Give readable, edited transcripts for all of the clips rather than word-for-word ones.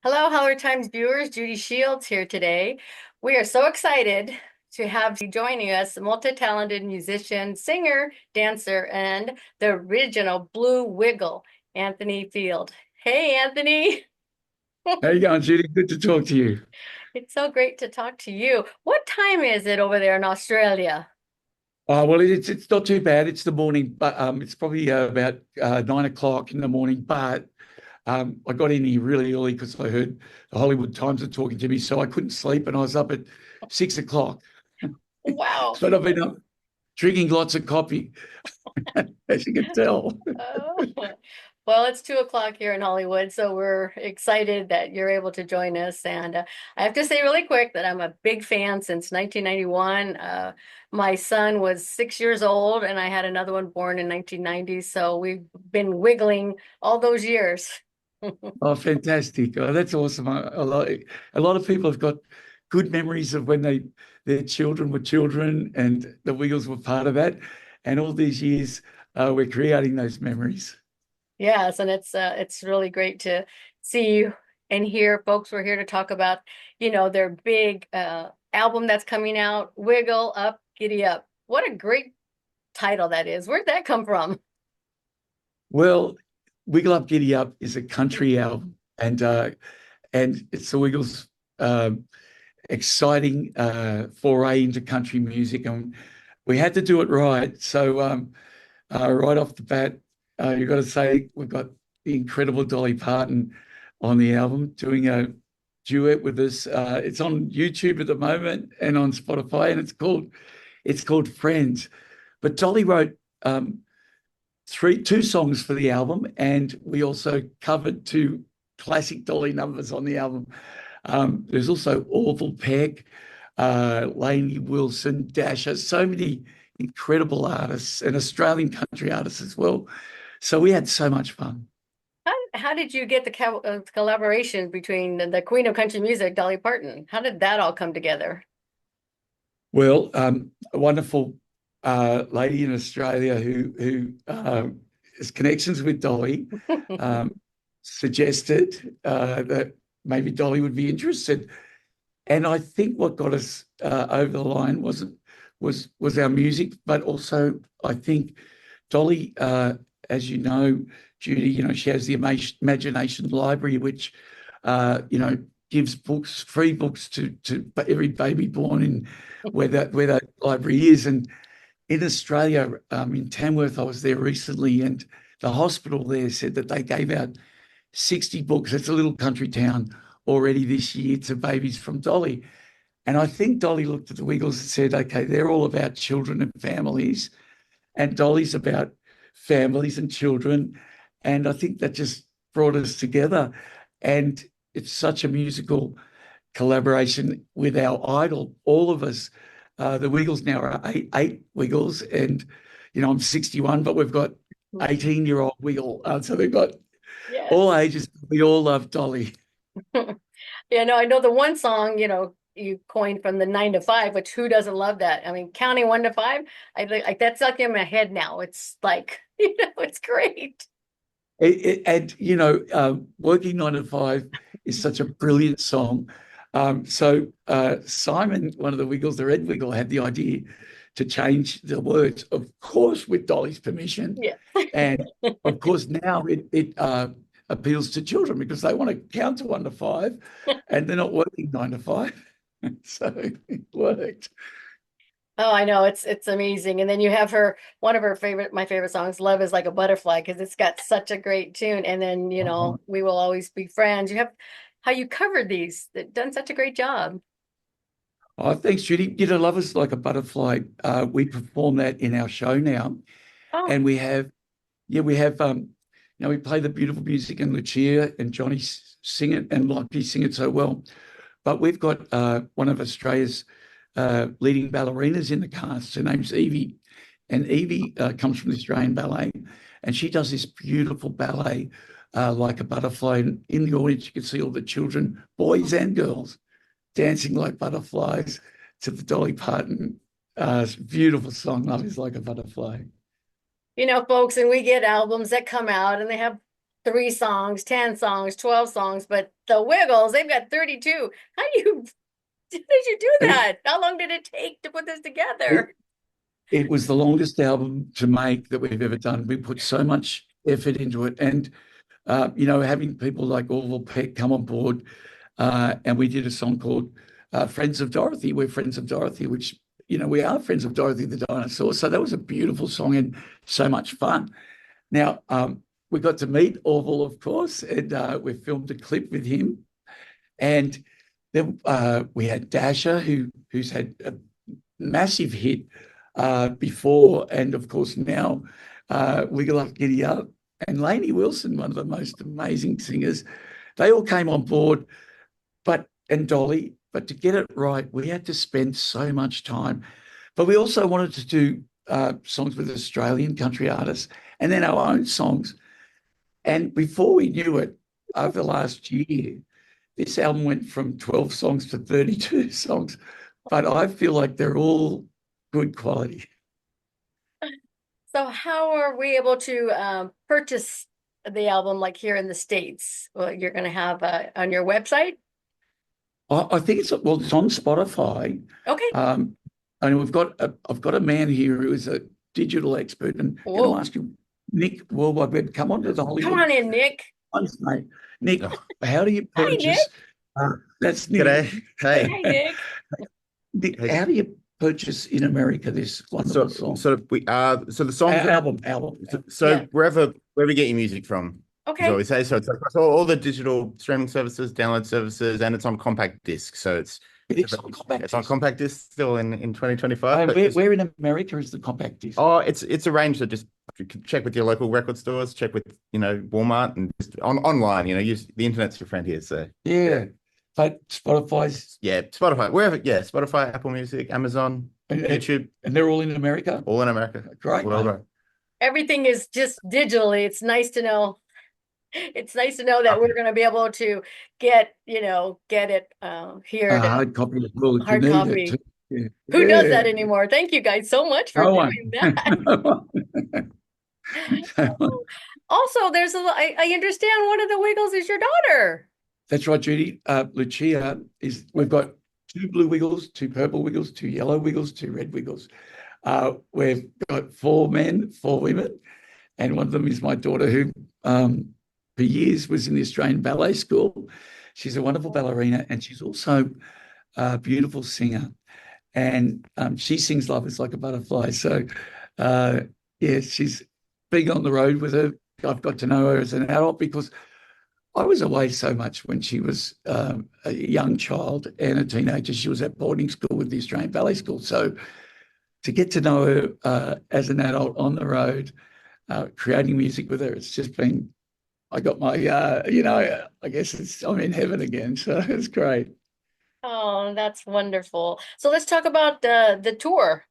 Hello, Holler Times viewers. Judy Shields here today. We are so excited to have you joining us, multi-talented musician, singer, dancer, and the original Blue Wiggle, Anthony Field. Hey, Anthony. How you going, Judy? Good to talk to you. It's so great to talk to you. What time is it over there in Australia? Well, it's not too bad. It's the morning, but it's probably about 9 o'clock in the morning. But I got in here really early because I heard the Hollywood Times were talking to me, so I couldn't sleep, and I was up at 6 o'clock. Wow. So I've been up drinking lots of coffee, as you can tell. Oh. Well, it's 2 o'clock here in Hollywood, so we're excited that you're able to join us. And I have to say really quick that I'm a big fan since 1991. My son was 6 years old, and I had another one born in 1990. So we've been wiggling all those years. Oh, fantastic! Oh, that's awesome. A lot of people have got good memories of when their children were children, and the Wiggles were part of that. And all these years, we're creating those memories. Yes, and it's really great to see you and hear folks. We're here to talk about, their big album that's coming out, Wiggle Up, Giddy Up. What a great title that is. Where'd that come from? Well, Wiggle Up Giddy Up is a country album, and it's the Wiggles' exciting foray into country music, and we had to do it right. So right off the bat, you've got to say we've got the incredible Dolly Parton on the album doing a duet with us. It's on YouTube at the moment and on Spotify, and it's called Friends. But Dolly wrote two songs for the album, and we also covered two classic Dolly numbers on the album. There's also Orville Peck, Lainey Wilson, Dasha, so many incredible artists and Australian country artists as well. So we had so much fun. How did you get the collaboration between the Queen of Country Music, Dolly Parton? How did that all come together? Well, a wonderful lady in Australia who has connections with Dolly um, suggested that maybe Dolly would be interested. And I think what got us over the line was our music, but also I think Dolly, as you know, Judy, she has the Imagination Library, which gives books, free books to every baby born in where that library is. And in Australia, in Tamworth, I was there recently, and the hospital there said that they gave out 60 books. It's a little country town already this year to babies from Dolly. And I think Dolly looked at the Wiggles and said, okay, they're all about children and families, and Dolly's about families and children. And I think that just brought us together. And it's such a musical collaboration with our idol, all of us. The Wiggles now are eight Wiggles, and I'm 61, but we've got 18-year-old Wiggle. So we've got Yes. all ages. We all love Dolly. Yeah, no, I know the one song, you coined from the 9 to 5, which who doesn't love that? I mean, counting 1 to 5, like that's like in my head now. It's like, it's great. Working 9 to 5 is such a brilliant song. So Simon, one of the Wiggles, the Red Wiggle, had the idea to change the words, of course, with Dolly's permission. Yeah. And of course, now it appeals to children because they want to count to 1 to 5 and they're not working 9 to 5. So it worked. Oh, I know it's amazing. And then you have one of my favorite songs, Love is Like a Butterfly, because it's got such a great tune. And then, Uh-huh. We Will Always Be Friends. You have how you covered these, that done such a great job. Oh, thanks, Judy. Love is like a butterfly. We perform that in our show now, Oh, and we play the beautiful music, and Lucia and Johnny sing it, and Lockie sing it so well. But we've got one of Australia's leading ballerinas in the cast. Her name's Evie, and Evie comes from the Australian Ballet, and she does this beautiful ballet like a butterfly. And in the audience, you can see all the children, boys and girls, dancing like butterflies to the Dolly Parton beautiful song, Love is Like a Butterfly. folks, and we get albums that come out and they have 3 songs, 10 songs, 12 songs, but the Wiggles, they've got 32. How did you do It, that? How long did it take to put this it, together? it was the longest album to make that we've ever done. We put so much effort into it. And, having people like Orville Peck come on board, and we did a song called Friends of Dorothy. We're Friends of Dorothy, which, we are Friends of Dorothy the dinosaur. So that was a beautiful song and so much fun. Now, we got to meet Orville, of course, and we filmed a clip with him. And then we had Dasha, who's had a massive hit before, and of course now Wiggle Up Giddy Up, and Lainey Wilson, one of the most amazing singers. They all came on board, and Dolly, but to get it right, we had to spend so much time. But we also wanted to do songs with Australian country artists and then our own songs. And before we knew it, over the last year, this album went from 12 songs to 32 songs. But I feel like they're all good quality. So how are we able to purchase the album like here in the States? Well, you're going to have on your website? I think it's on Spotify. Okay. And I've got a man here who is a digital expert, and I'm going to ask you, Nick, World Wide Web, come on to the Come Hollywood. on in, Nick. Honest, mate. Nick, how do you Hi, Nick. purchase? That's Nick. G'day. Hey. Hi, Nick. Nick, how do you purchase in America this wonderful song? So the song album. So wherever you get your music from. Okay. So we say so. It's across all the digital streaming services, download services, and it's on compact disc. So it's on compact disc still in 2025. Where in America is the compact disc? Oh, it's arranged. So just you can check with your local record stores, check with Walmart, and just online. Use the internet's your friend here. So yeah. But Spotify's Spotify, wherever, Spotify, Apple Music, Amazon, YouTube, and they're all in America. All in America. Great. Everything is just digitally. It's nice to know. It's nice to know that we're going to be able to get it here. Hard copy as well. Hard copy. Yeah. Who does that anymore? Thank you guys so much for doing that. Also, I understand one of the Wiggles is your daughter. That's right, Judy. Lucia we've got 2 blue Wiggles, 2 purple Wiggles, 2 yellow Wiggles, 2 red Wiggles. We've got 4 men, 4 women, and one of them is my daughter, who for years was in the Australian Ballet School. She's a wonderful ballerina, and she's also a beautiful singer. And she sings Love Is Like a Butterfly. So, she's been on the road with her. I've got to know her as an adult because I was away so much when she was a young child and a teenager. She was at boarding school with the Australian Ballet School. So to get to know her as an adult on the road, creating music with her, it's just been, I got my, I guess I'm in heaven again. So it's great. Oh, that's wonderful. So let's talk about the tour.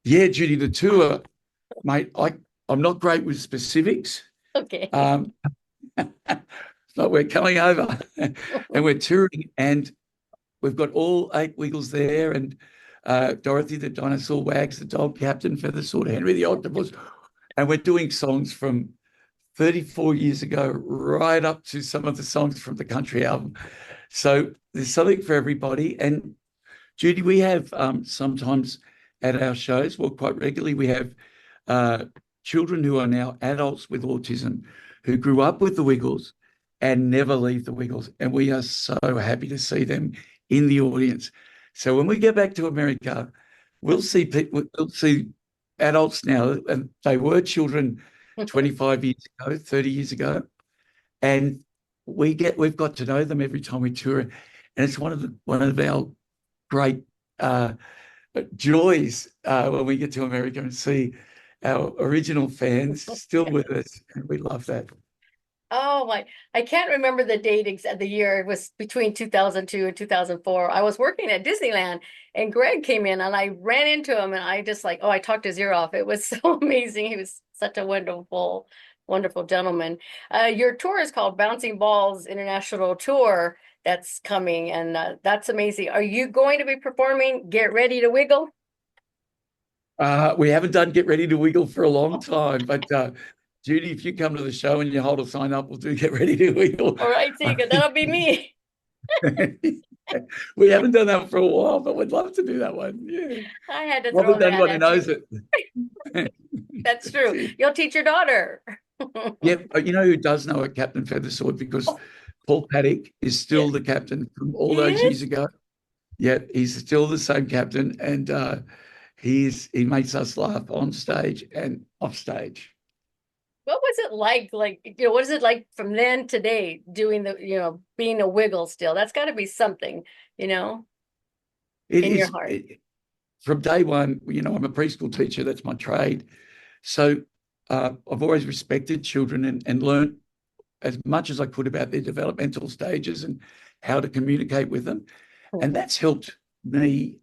Yeah, Judy, the tour, mate, I'm not great with specifics. Okay. So we're coming over and we're touring, and we've got all 8 Wiggles there, and Dorothy the dinosaur, Wags the dog, Captain Feathersword, Henry the octopus, and we're doing songs from 34 years ago right up to some of the songs from the country album. So there's something for everybody. And Judy, we have sometimes at our shows, well, quite regularly, we have children who are now adults with autism who grew up with the Wiggles and never leave the Wiggles. And we are so happy to see them in the audience. So when we get back to America, we'll see adults now, and they were children 25 years ago, 30 years ago. And we've got to know them every time we tour. And it's one of our great joys when we get to America and see our original fans still with us, and we love that. Oh my, I can't remember the date the year. It was between 2002 and 2004. I was working at Disneyland and Greg came in and I ran into him and I just I talked his ear off. It was so amazing. He was such a wonderful, wonderful gentleman. Your tour is called Bouncing Balls International Tour. That's coming, and that's amazing. Are you going to be performing Get Ready to Wiggle? We haven't done Get Ready to Wiggle for a long time, but Judy, if you come to the show and you hold a sign up, we'll do Get Ready to Wheel. All right, Tika, that'll be me. We haven't done that for a while, but we'd love to do that one. Yeah. I had to Well, throw that everybody at knows you. it. That's true. You'll teach your daughter. Yeah, but you know who does know it, Captain Feathersword, because Paul Paddock is still the captain from all He those years is? ago. Yeah, he's still the same captain, and he makes us laugh on stage and off stage. What was it like? Like, what is it like from then to today doing being a wiggle still? That's got to be something, you know, It in your is heart. from day one. I'm a preschool teacher. That's my trade. So I've always respected children and learned as much as I could about their developmental stages and how to communicate with them. And that's helped me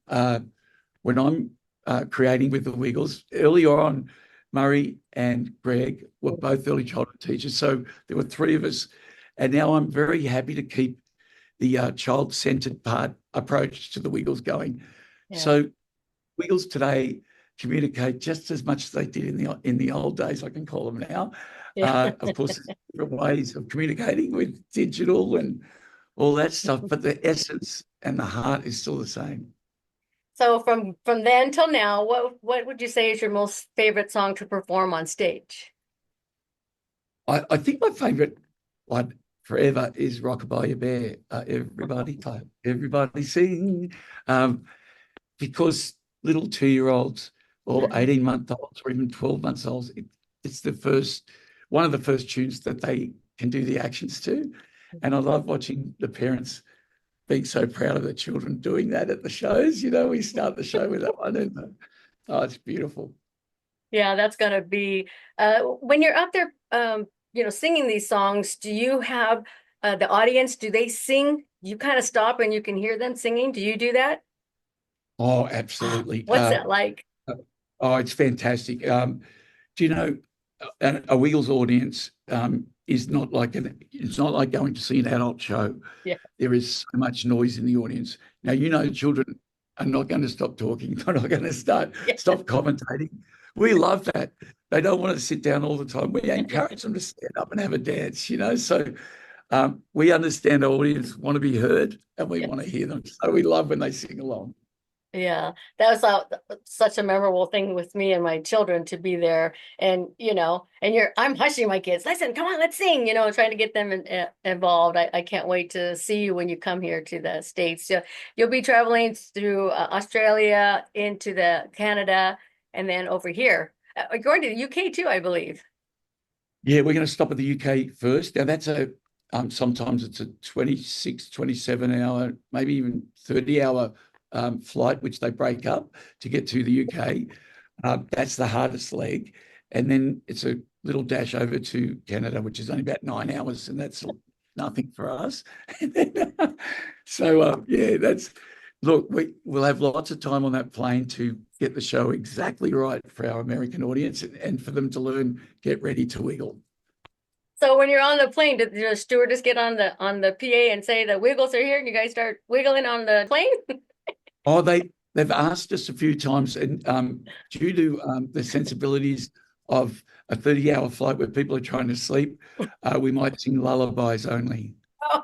when I'm creating with the Wiggles. Earlier on, Murray and Greg were both early childhood teachers. So there were three of us. And now I'm very happy to keep the child-centered approach to the Wiggles going. Yeah. So Wiggles today communicate just as much as they did in the old days, I can call them now. Yeah. Of course, there's different ways of communicating with digital and all that stuff, but the essence and the heart is still the same. So from then till now, what would you say is your most favorite song to perform on stage? I think my favorite one forever is Rockabye You Bear. Everybody sing. Because little 2-year-olds or 18-month-olds or even 12-month-olds, it's one of the first tunes that they can do the actions to. And I love watching the parents being so proud of their children doing that at the shows. We start the show with that one, and it's beautiful. Yeah, that's gonna be when you're up there, singing these songs. Do you have the audience? Do they sing? You kind of stop and you can hear them singing. Do you do that? Oh, absolutely. What's that like? Oh, it's fantastic. Do you know a Wiggles audience is not like it's not like going to see an adult show. Yeah. There is so much noise in the audience. Now, children are not going to stop talking. They're not going to stop commentating. We love that. They don't want to sit down all the time. We encourage them to stand up and have a dance, So we understand our audience want to be heard and we want to hear them. So we love when they sing along. Yeah, that was such a memorable thing with me and my children to be there, and I'm hushing my kids. Listen, come on, let's sing. Trying to get them involved. I can't wait to see you when you come here to the States. So you'll be traveling through Australia into the Canada, and then over here. You're going to the UK too, I believe. Yeah, we're going to stop at the UK first. Now that's sometimes it's a 26, 27-hour, maybe even 30-hour. Flight, which they break up to get to the UK. That's the hardest leg. And then it's a little dash over to Canada, which is only about 9 hours, and that's nothing for us. So, we'll have lots of time on that plane to get the show exactly right for our American audience and for them to learn, get ready to wiggle. So when you're on the plane, did the stewardess get on the PA and say the Wiggles are here and you guys start wiggling on the plane? Oh, they've asked us a few times, and due to the sensibilities of a 30-hour flight where people are trying to sleep, we might sing lullabies only. Oh,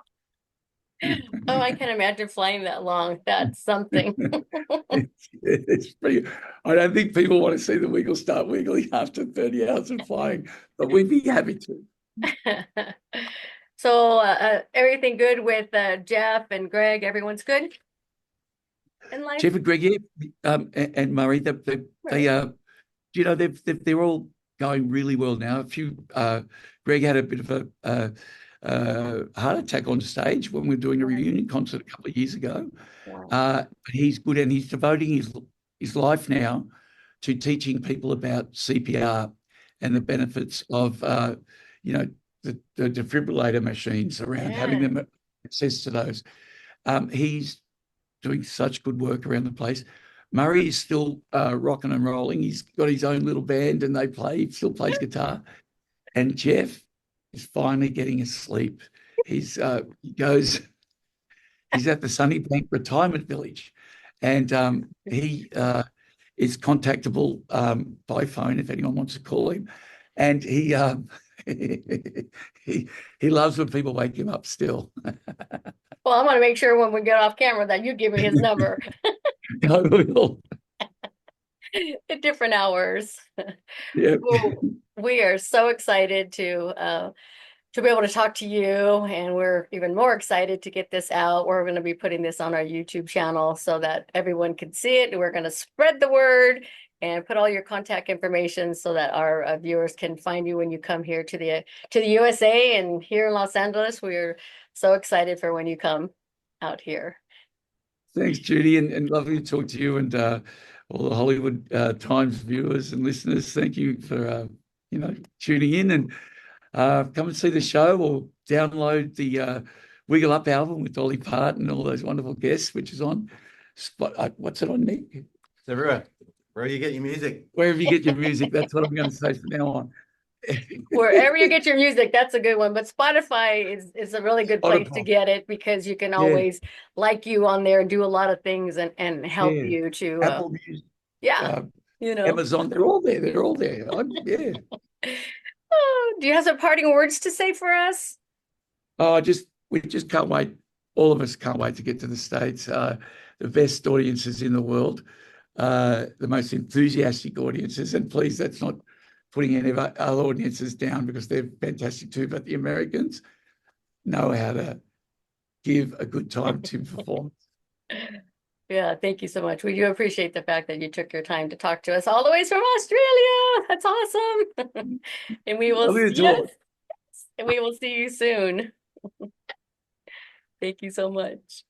I can't imagine flying that long. That's something. It's pretty. I don't think people want to see the Wiggles start wiggling after 30 hours of flying, but we'd be happy to. So everything good with Jeff and Greg? Everyone's good in life? Jeff and Greg, yeah, and Murray, they're all going really well now. Greg had a bit of a heart attack on stage when we were doing a reunion concert a couple of years ago. Wow. But he's good, and he's devoting his life now to teaching people about CPR and the benefits of the defibrillator machines around, having them access to those. He's doing such good work around the place. Murray is still rocking and rolling. He's got his own little band and he still plays guitar. And Jeff is finally getting asleep. He's at the Sunnybank Retirement Village, and he is contactable by phone if anyone wants to call him. And he he loves when people wake him up still. Well, I'm gonna make sure when we get off camera that you give me his number I will. at different hours. Yeah. Well, we are so excited to be able to talk to you, and we're even more excited to get this out. We're going to be putting this on our YouTube channel so that everyone can see it. We're going to spread the word and put all your contact information so that our viewers can find you when you come here to the USA and here in Los Angeles. We're so excited for when you come out here. Thanks, Judy, and lovely to talk to you and all the Hollywood Times viewers and listeners. Thank you for tuning in, and come and see the show or download the Wiggle Up album with Dolly Parton and all those wonderful guests, which is on what's it on, Nick? It's everywhere. Where you get your music. Wherever you get your music, that's what I'm going to say from now on. Wherever you get your music, that's a good one. But Spotify is a really good place to get it because you can always like you on there and do a lot of things and help you to Apple Music, Amazon, they're all there. They're all there. Yeah. Oh, do you have some parting words to say for us? Oh, we just can't wait. All of us can't wait to get to the States. The best audiences in the world, the most enthusiastic audiences. And please, that's not putting any of our other audiences down because they're fantastic too. But the Americans know how to give a good time to performance. Yeah, thank you so much. We do appreciate the fact that you took your time to talk to us all the way from Australia. That's awesome. And we will and we will see you soon. Thank you so much.